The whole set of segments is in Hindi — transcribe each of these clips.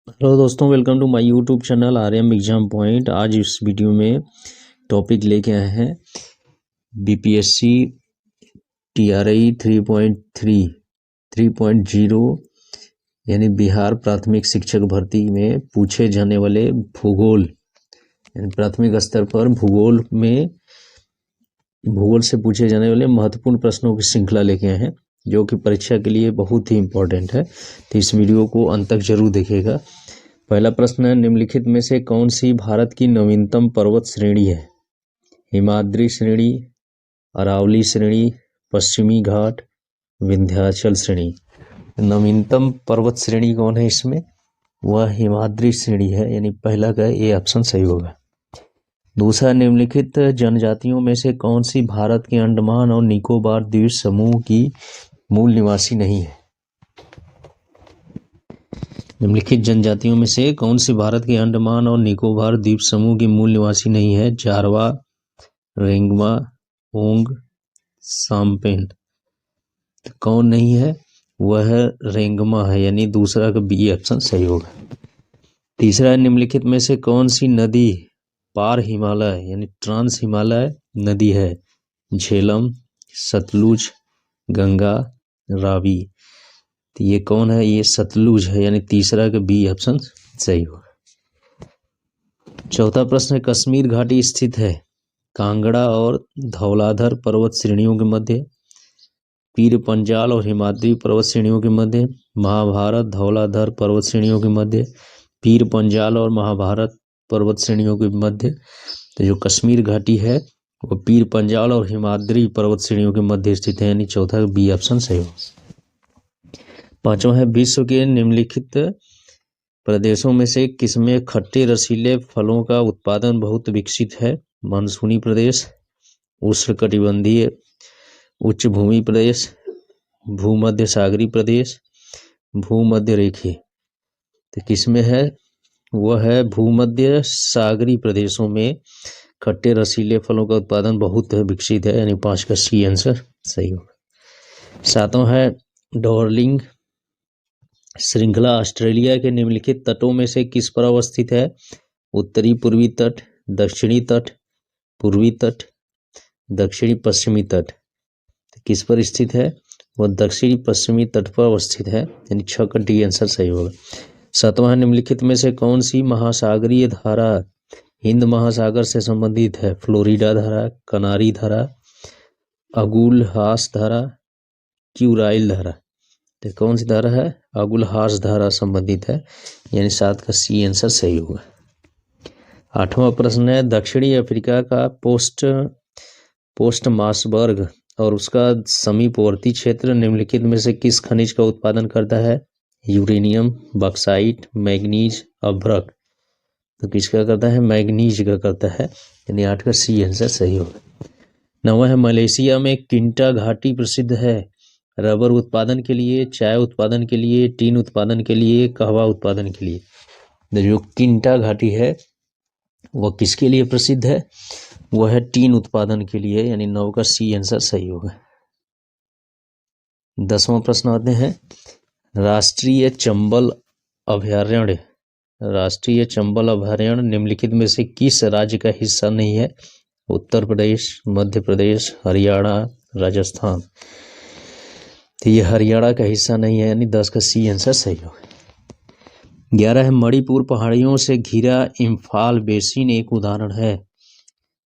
हेलो दोस्तों, welcome to my YouTube channel RM exam point. आज इस वीडियो में टॉपिक लेके आए हैं बीपीएससी टीआरई 3.0 यानी बिहार प्राथमिक शिक्षक भर्ती में पूछे जाने वाले भूगोल यानी प्राथमिक स्तर पर भूगोल से पूछे जाने वाले महत्वपूर्ण प्रश्नों की श्रृंखला लेके आए हैं, जो कि परीक्षा के लिए बहुत ही इम्पोर्टेंट है। तो इस वीडियो को अंत तक जरूर देखिएगा। पहला प्रश्न है, निम्नलिखित में से कौन सी भारत की नवीनतम पर्वत श्रेणी है? हिमाद्री श्रेणी, अरावली श्रेणी, पश्चिमी घाट, विंध्याचल श्रेणी। नवीनतम पर्वत श्रेणी कौन है इसमें? वह हिमाद्री श्रेणी है, यानी पहला का ए ऑप्शन सही होगा। दूसरा, निम्नलिखित जनजातियों में से कौन सी भारत के अंडमान और निकोबार द्वीप समूह की मूल निवासी नहीं है? निम्नलिखित जनजातियों में से कौन सी भारत के अंडमान और निकोबार द्वीप समूह की मूल निवासी नहीं है? जारवा, रेंगमा, ओंग, साम्पेन। तो कौन नहीं है? वह रेंगमा है, यानी दूसरा का बी ऑप्शन सही होगा। तीसरा, निम्नलिखित में से कौन सी नदी पार हिमालय यानी ट्रांस हिमालय नदी है? झेलम, सतलुज, गंगा, रावी। तो ये कौन है? ये सतलुज है, यानी तीसरा का बी ऑप्शन सही होगा। चौथा प्रश्न है, कश्मीर घाटी स्थित है कांगड़ा और धौलाधर पर्वत श्रेणियों के मध्य, पीर पंजाल और हिमाद्री पर्वत श्रेणियों के मध्य, महाभारत धौलाधर पर्वत श्रेणियों के मध्य, पीर पंजाल और महाभारत पर्वत श्रेणियों के मध्य। तो जो कश्मीर घाटी है वो पीर पंजाल और हिमाद्री पर्वत श्रेणियों के मध्य स्थित है, यानी चौथा बी ऑप्शन सही होगा। पांचवा है, विश्व के निम्नलिखित प्रदेशों में से किसमें खट्टे रसीले फलों का उत्पादन बहुत विकसित है? मानसूनी प्रदेश, उष्णकटिबंधीय उच्च भूमि प्रदेश, भूमध्य सागरीय प्रदेश, भूमध्य रेखीय। तो किसमें है? वह है भूमध्य सागरीय प्रदेशों में खट्टे रसीले फलों का उत्पादन बहुत विकसित है, यानी 5 का सी आंसर सही होगा। सातवां है, डार्लिंग श्रृंखला ऑस्ट्रेलिया के निम्नलिखित तटों में से किस पर अवस्थित है? उत्तरी पूर्वी तट, दक्षिणी तट, पूर्वी तट, दक्षिणी पश्चिमी तट। किस पर स्थित है? वह दक्षिणी पश्चिमी तट पर अवस्थित है, यानी 6 का डी आंसर सही होगा। सातवां, निम्नलिखित में से कौन सी महासागरीय धारा हिंद महासागर से संबंधित है? फ्लोरिडा धारा, कनारी धारा, अगुलहास धारा, क्यूराइल धारा। तो कौन सी धारा है? अगुलहास धारा संबंधित है, यानी 7 का सी आंसर सही होगा। आठवां प्रश्न है, दक्षिणी अफ्रीका का पोस्ट मासबर्ग और उसका समीपवर्ती क्षेत्र निम्नलिखित में से किस खनिज का उत्पादन करता है? यूरेनियम, बॉक्साइट, मैग्नीज, अभ्रक। तो किसका करता है? मैग्नीज का करता है, यानी 8 का सी आंसर सही होगा। नवा है, मलेशिया में किंटा घाटी प्रसिद्ध है रबर उत्पादन के लिए, चाय उत्पादन के लिए, टीन उत्पादन के लिए, कहवा उत्पादन के लिए। जो किंटा घाटी है वह किसके लिए प्रसिद्ध है? वह है टीन उत्पादन के लिए, यानी 9 का सी आंसर सही होगा। 10वां प्रश्न आते हैं, राष्ट्रीय चंबल अभयारण्य निम्नलिखित में से किस राज्य का हिस्सा नहीं है? उत्तर प्रदेश, मध्य प्रदेश, हरियाणा, राजस्थान। तो ये हरियाणा का हिस्सा नहीं है, यानी 10 का सी आंसर सही होगा। 11 है, मणिपुर पहाड़ियों से घिरा इम्फाल बेसिन एक उदाहरण है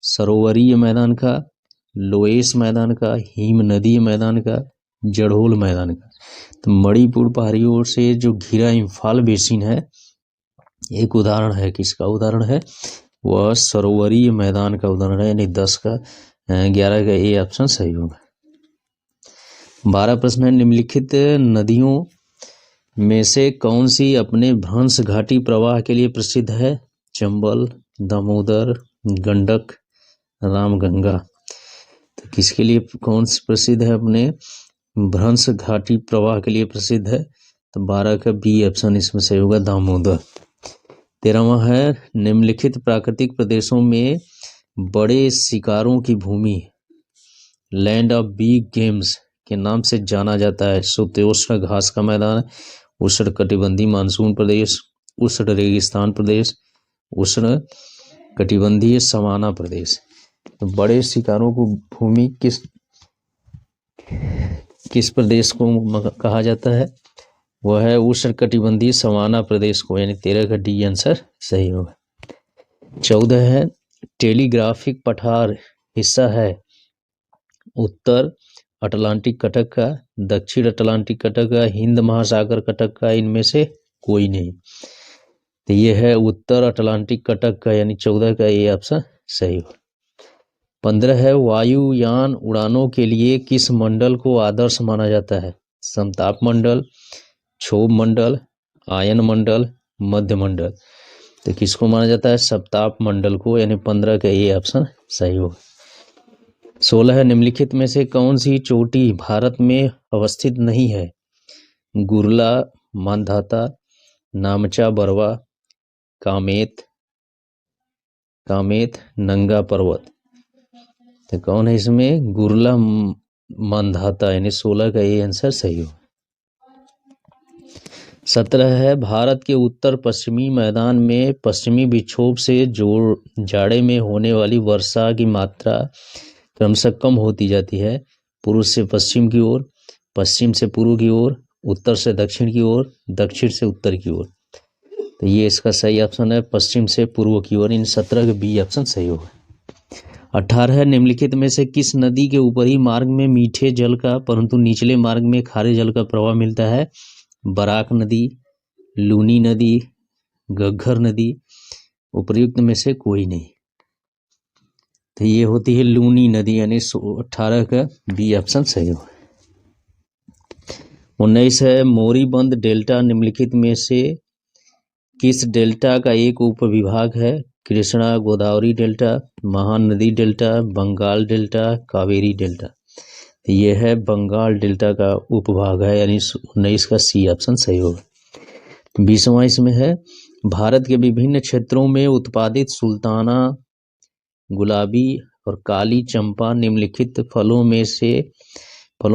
सरोवरीय मैदान का, लोएस मैदान का, हिम नदी मैदान का, जड़ोल मैदान का। तो मणिपुर पहाड़ियों से जो घिरा इम्फाल बेसिन है एक उदाहरण है, किसका उदाहरण है? वह सरोवरीय मैदान का उदाहरण है, यानी 11 का ए ऑप्शन सही होगा। 12 प्रश्न है, निम्नलिखित नदियों में से कौन सी अपने भ्रंश घाटी प्रवाह के लिए प्रसिद्ध है? चंबल, दामोदर, गंडक, रामगंगा। तो किसके लिए कौन सी प्रसिद्ध है? अपने भ्रंश घाटी प्रवाह के लिए प्रसिद्ध है। तो 12 का बी ऑप्शन इसमें सही होगा, दामोदर। 13वां है, निम्नलिखित प्राकृतिक प्रदेशों में बड़े शिकारों की भूमि लैंड ऑफ बिग गेम्स के नाम से जाना जाता है। सुतोष्ण घास का मैदान, उष्णकटिबंधीय मानसून प्रदेश, उष्ण रेगिस्तान प्रदेश, उष्ण कटिबंधीय सवाना प्रदेश। तो बड़े शिकारों को भूमि किस प्रदेश को कहा जाता है? वह है उष्ण कटिबंधीय सवाना प्रदेश को, यानी 13 का डी आंसर सही होगा। 14 है टेलीग्राफिक पठार हिस्सा है उत्तर अटलांटिक कटक का, दक्षिण अटलांटिक कटक का, हिंद महासागर कटक का, इनमें से कोई नहीं। तो ये है उत्तर अटलांटिक कटक का, यानी 14 का ये ऑप्शन सही हो। 15 है वायुयान उड़ानों के लिए किस मंडल को आदर्श माना जाता है? समताप मंडल, क्षोभ मंडल, आयन मंडल, मध्य मंडल। तो किसको माना जाता है? समताप मंडल को, यानी 15 का ये ऑप्शन सही हो। 16 है निम्नलिखित में से कौन सी चोटी भारत में अवस्थित नहीं है? गुरला, मांधाता, नामचा बरवा, कामेत, नंगा पर्वत। तो कौन है इसमें? गुरला मांधाता, यानी 16 का ये आंसर सही हो। 17 है भारत के उत्तर पश्चिमी मैदान में पश्चिमी विक्षोभ से जाड़े में होने वाली वर्षा की मात्रा क्रमशः कम होती जाती है। पूर्व से पश्चिम की ओर, पश्चिम से पूर्व की ओर, उत्तर से दक्षिण की ओर, दक्षिण से उत्तर की ओर। तो ये इसका सही ऑप्शन है पश्चिम से पूर्व की ओर। इन 17 का बी ऑप्शन सही होगा। 18 निम्नलिखित में से किस नदी के ऊपरी मार्ग में मीठे जल का परंतु निचले मार्ग में खारे जल का प्रवाह मिलता है? बराक नदी, लूनी नदी, घग्गर नदी, उपर्युक्त में से कोई नहीं। तो ये होती है लूनी नदी, यानी 18 का बी ऑप्शन सही होगा। 19 है मोरीबंद डेल्टा निम्नलिखित में से किस डेल्टा का एक उपविभाग है? Krishna Godavari delta, Mahanadi delta, Bengal delta, Kaveri delta. ये है बंगाल डेल्टा का उपभाग है, यानी 19 का सी ऑप्शन सही होगा। 20वां इसमें है भारत के विभिन्न क्षेत्रों में उत्पादित सुल्ताना, गुलाबी और काली चंपा निम्नलिखित फलों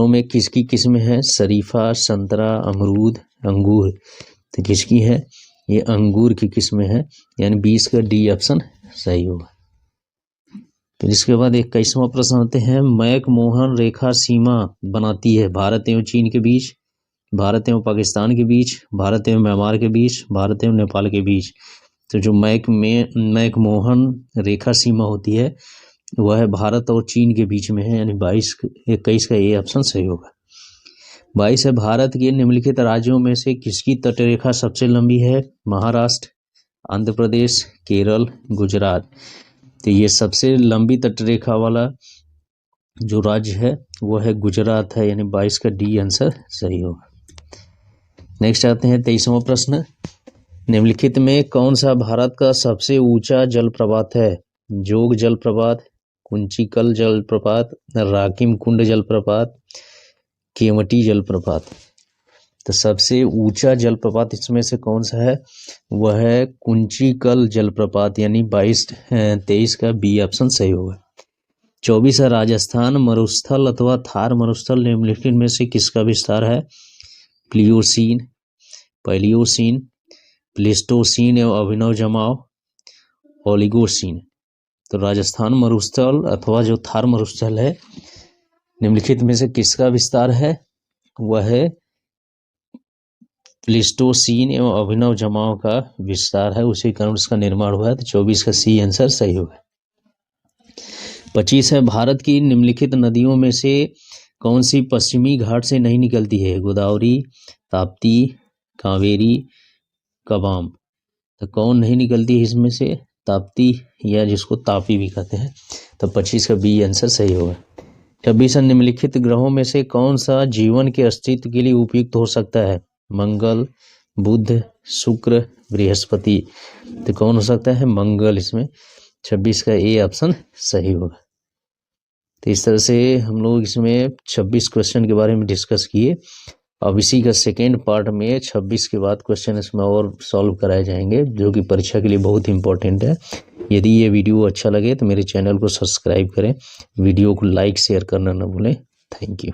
में किसकी किस्म है? शरीफा, संतरा, अमरूद, अंगूर। तो किसकी है? ये अंगूर की किस्म है, यानी 20 का डी ऑप्शन सही होगा। फिर इसके बाद 21वां प्रश्न आते हैं मैक-मोहन रेखा सीमा बनाती है भारत एवं चीन के बीच, भारत एवं पाकिस्तान के बीच, भारत एवं म्यांमार के बीच, भारत एवं नेपाल के बीच। तो जो मैक-मोहन रेखा सीमा होती है वह है भारत और चीन के बीच में है, यानी 21 का ये ऑप्शन सही होगा। 22 है भारत के निम्नलिखित राज्यों में से किसकी तटरेखा सबसे लंबी है? महाराष्ट्र, आंध्र प्रदेश, केरल, गुजरात। तो ये सबसे लंबी तटरेखा वाला जो राज्य है वो है गुजरात है, यानी 22 का डी आंसर सही होगा। नेक्स्ट आते हैं 23वां प्रश्न निम्नलिखित में कौन सा भारत का सबसे ऊंचा जलप्रपात है? जोग जलप्रपात, कुंचिकल जलप्रपात, राकिम कुंड जलप्रपात, केवटी जलप्रपात। तो सबसे ऊंचा जलप्रपात इसमें से कौन सा है? वह है कुंचिकल जलप्रपात, यानी 23 का बी ऑप्शन सही होगा। 24 है राजस्थान मरुस्थल अथवा थार मरुस्थल निम्नलिखित में से किसका विस्तार है? प्लियोसीन, पैलियोसीन, प्लेस्टोसीन एवं अभिनव जमाव, ओलिगोसीन। तो राजस्थान मरुस्थल अथवा जो थार मरुस्थल है निम्नलिखित में से किसका विस्तार है? वह है प्लेस्टोसीन एवं अभिनव जमाव का विस्तार है, उसी कारण उसका निर्माण हुआ है। तो 24 का सी आंसर सही होगा। 25 है भारत की निम्नलिखित नदियों में से कौन सी पश्चिमी घाट से नहीं निकलती है? गोदावरी, ताप्ती, कावेरी, कबाम। तो कौन नहीं निकलती है इसमें से? ताप्ती, या जिसको तापी भी कहते हैं। तो 25 का बी आंसर सही होगा। 26 निम्नलिखित ग्रहों में से कौन सा जीवन के अस्तित्व के लिए उपयुक्त हो सकता है? मंगल, बुध, शुक्र, बृहस्पति। तो कौन हो सकता है? मंगल। इसमें 26 का ए ऑप्शन सही होगा। तो इस तरह से हम लोग इसमें 26 क्वेश्चन के बारे में डिस्कस किए। अब इसी का सेकेंड पार्ट में 26 के बाद क्वेश्चन इसमें और सॉल्व कराए जाएंगे, जो कि परीक्षा के लिए बहुत इंपॉर्टेंट है। यदि ये वीडियो अच्छा लगे तो मेरे चैनल को सब्सक्राइब करें, वीडियो को लाइक शेयर करना न भूलें। Thank you.